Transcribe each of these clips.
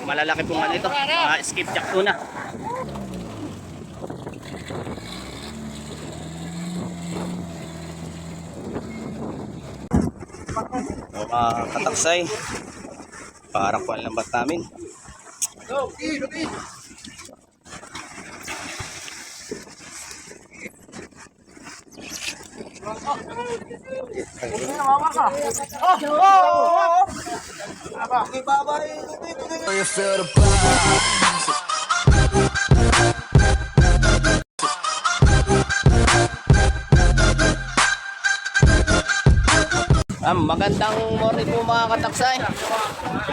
malalaki pong ano ito, mga skipjack tuna. Mga kataksay, para po ang lambat namin. Magandang morning po mga kataksay.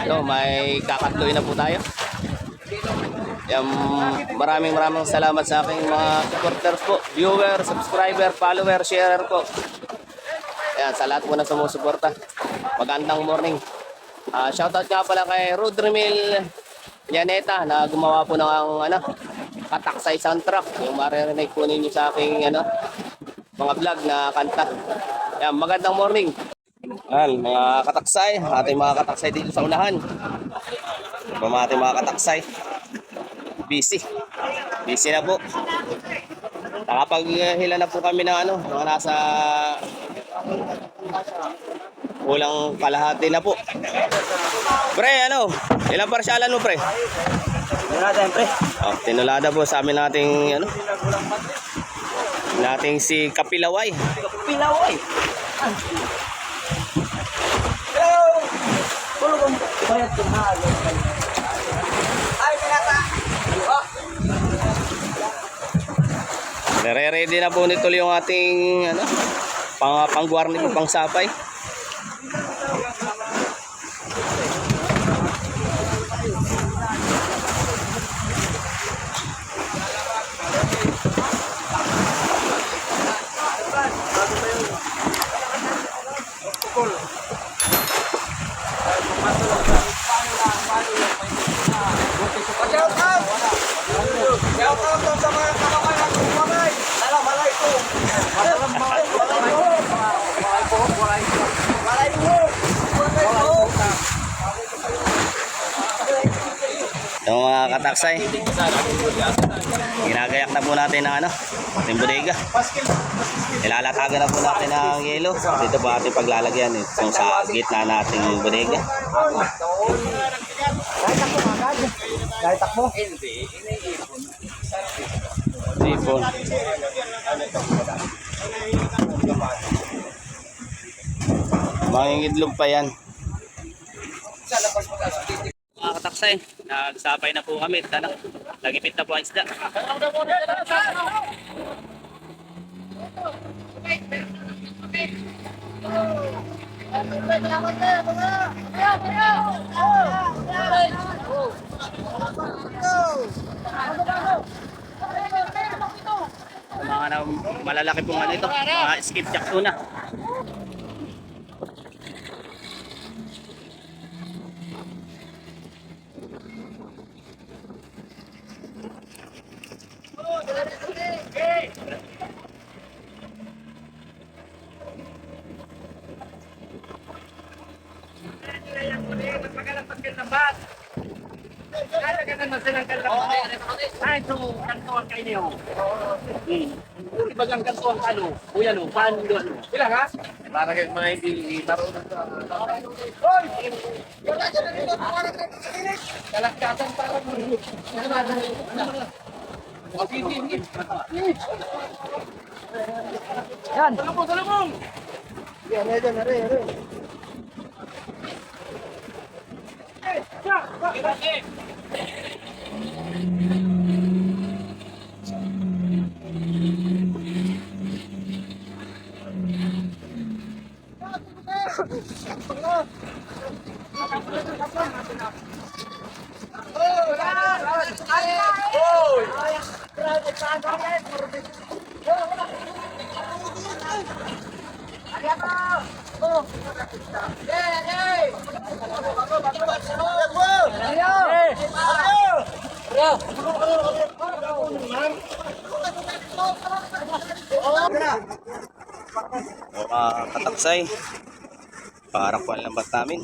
Ito, may kakatloy na po tayo. Maraming salamat sa aking mga supporters po, viewer, subscriber, follower, sharer po. Ayan, sa lahat po na sumusuporta. Magandang morning. Shoutout nga pala kay Rodrimil Yaneta na gumawa po ng kataksay soundtrack. Yung maririnig po ninyo sa aking mga vlog na kanta. Ayan, magandang morning. Ayan, mga kataksay, ating mga kataksay dito sa unahan. Ating mga kataksay. Busy na po. Nakapaghila na po kami ng mga nasa kulang kalahati na po. Pre, ilang parsyalan mo, pre? Tinulada yan, pre. Tinulada po sa amin nating si Kapilaway. Kapilaway. Hello. Tulong bayad ko ha. Ay, pinata. Nare-ready na po nito yung ating pang-guarni po, pang-sapay. Yung mga kataksay, ginagayak na po natin ng ating bodega. Ilalatagan na po natin ng yelo. Dito po ating paglalagyan kung sa gitna nating bodega. Kahit takbo. Ipon. Mangingidlog pa yan. Mga kataksay, nagsapay na po kami. Nagipit na po ang isda. Mga malalaki pong ito, mga skipjack tuna. Ibagang kanto ang kuya paano doon? Ilang ha? Para kayo mga hindi marunong sa... Hoy! Kalakatan para mo. Yan! Salubong! Yan, are. Kataksay, para po ang lambat namin.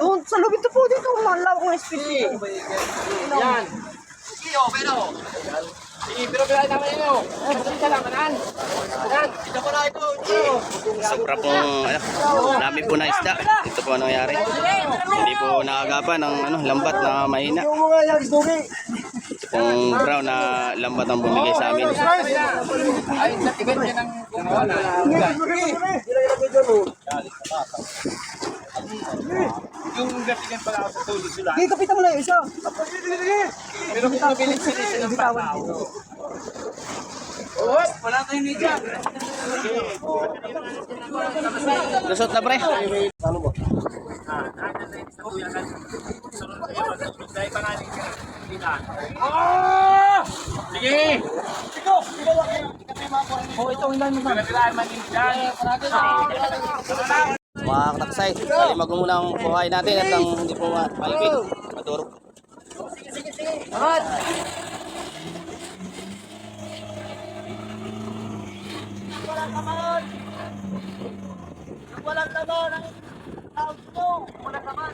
Doon sa lubid to po dito, malaw kong SPC. Yan. Sige, oh, pero. Sige, pero naman yun. Isa lang, manan. Manan, ito po na ito. Sobra pong dami po na isda. Ito po ang nangyari. Hindi po nakagapa ng lambat na mahina. Yung mga yan, isdugi. Ito pong brown na lambat ang bumigay sa amin. Ay, natigan niya ng kumuha na. Yung gatigan pala ako sa tuloy sila. Hindi, kapitan mo lang yung isa. Pero kung nabilis sila ng pataw. Oh, wala tayong media. Lusot na pre. Sige! Oh, ito, ilan mo ba? Mga kataksay, kalimag mo muna ang buhay natin at ang hindi po malipit. Madurog. Walang laman ang tawag mo. Walang laman.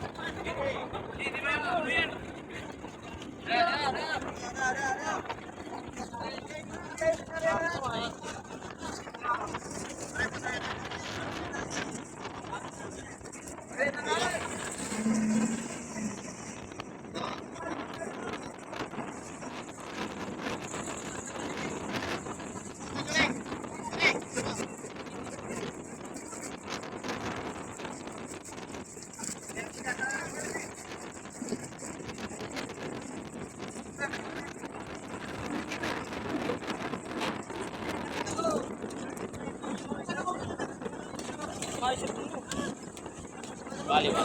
Bali ba?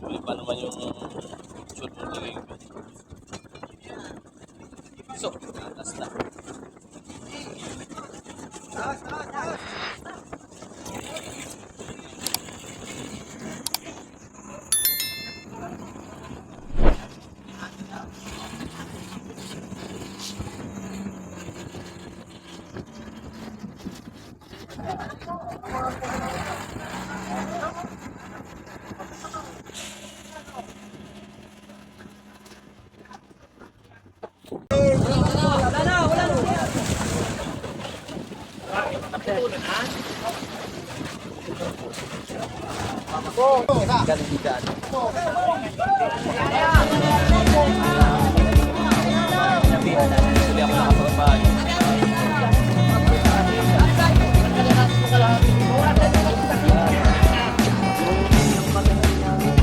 Iba naman yung shoot mo tuloy. So, atas na.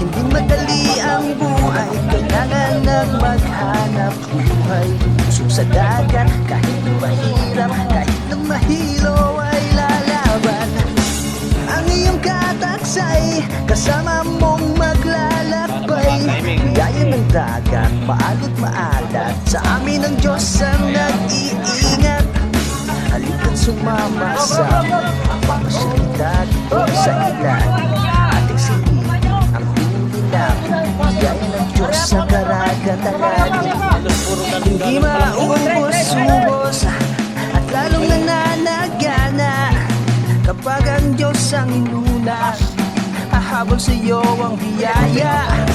Hindi madali ang buhay, kailangan ng maghanap buhay. Usok sa dagat, kahit mahirap, kahit na mahilo ay lalaban. Ang iyong kataksay, kasama mong maglalakbay. Biyaya ng dagat, maalot maalat, sa amin ang Diyos ang nag-iingat. Halika't sumama sa pamasalita dito sa ilalim. Ating silid ang pinilap, biyaya ng Diyos sa karagatan natin. Hindi maubos-ubos at lalong nananagana. Kapag ang Diyos ang inuna, hahabol sa iyo ang biyaya.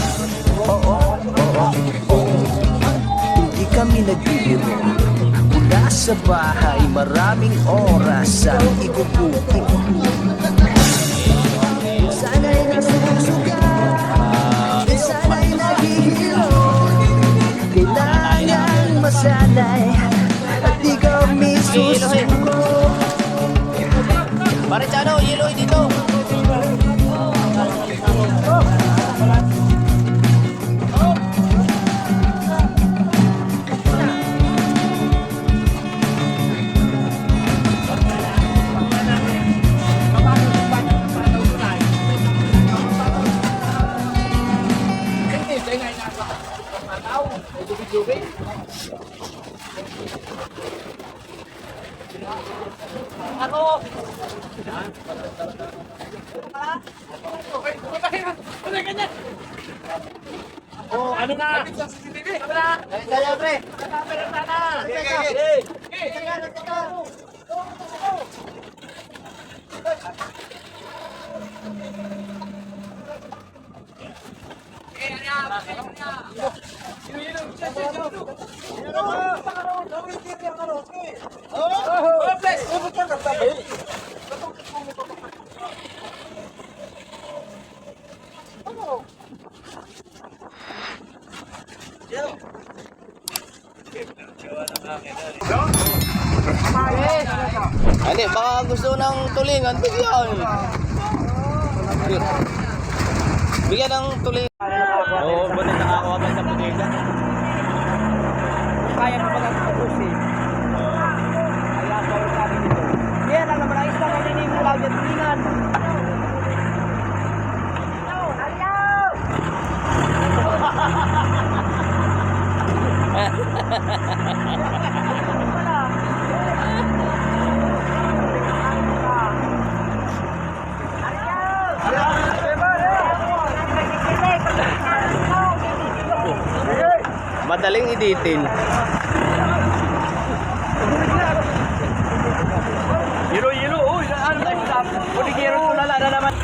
Oo, oo, oo. Hindi kami nagbibiro. Mula sa bahay, maraming oras ang ikukutin. Sana'y nasusugat, sana'y naghihilo. Kailangan masanay at di kami susuko. Pare Chano, yellow dito. Hindi, baka gusto ng tulingan, bigyan. Bigyan ng tulingan. Oo, buti nakakuha ka sa bodega. Kaya mo mag-tapos eh. Kaya pa rin kami dito. Yan ang naman ang isla kami ni Claudia Tulingan. Madaling editin. Yero, uy, ano na isla? Puligero tulala na naman.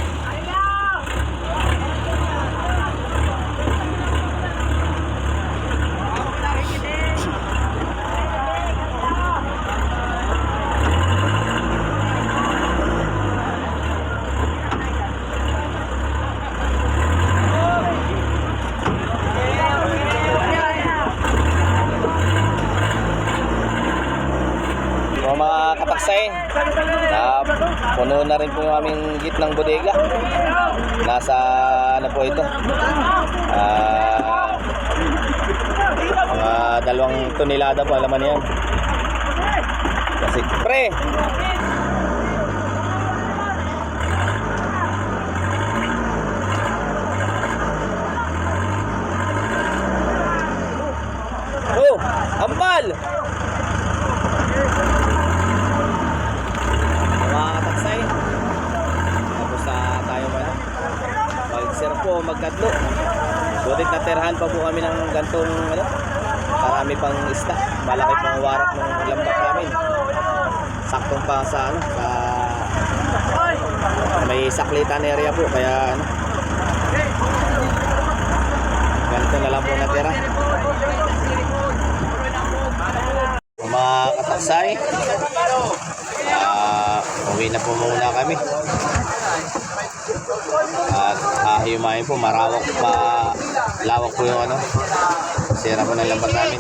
Mga kataksay, puno na rin po yung aming gitnang bodega. Nasa ano po ito, mga 2 tonelada po, alam mo yan. Kasi pre, oh, ampal. Mga kataksay, tapos na tayo ba na? Mag-sir po, magkadlo. Butit na tirahan pa po kami ng gantong ano, marami pang isda. Malaki pang warak ng lambak namin. Saktong pa sa ano, sa may saklitan area po, kaya ano, ganito na lang po natira. Mga kataksay, uwi na po muna kami. At himayin po, malawak po yung ano, sira po ng lambat namin.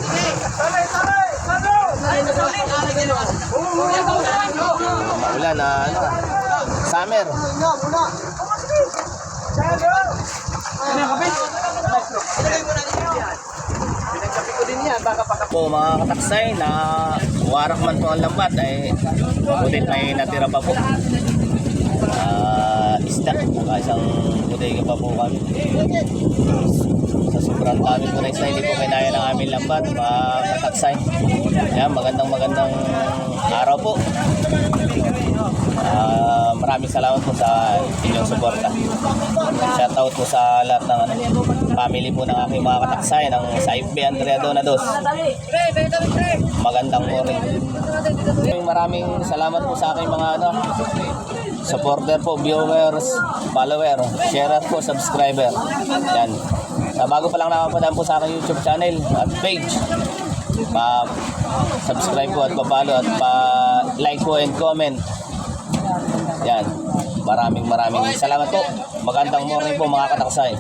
Maulan na ano, summer. Po mga kataksay, na warak man po ang lambat ay butit may natira pa po. Isda, saka isang bodega pa po kami. Sa sobrang dami po na isda, hindi po kinaya ng aming lambat, mga kataksay. Yan, magandang araw po. Maraming salamat po sa inyong suporta. Shoutout po sa lahat ng ano, family po ng aking mga kataksay ng sa FB Andrea Donados. Magandang morning. Maraming salamat po sa aking mga ano, supporter po, viewers, follower, sharer po, subscriber. Yan. Bago pa lang nakapadaan po sa aking YouTube channel at page, pa-subscribe po at pa-follow at pa-like po and comment. Yan. Maraming salamat po. Magandang morning po mga kataksay.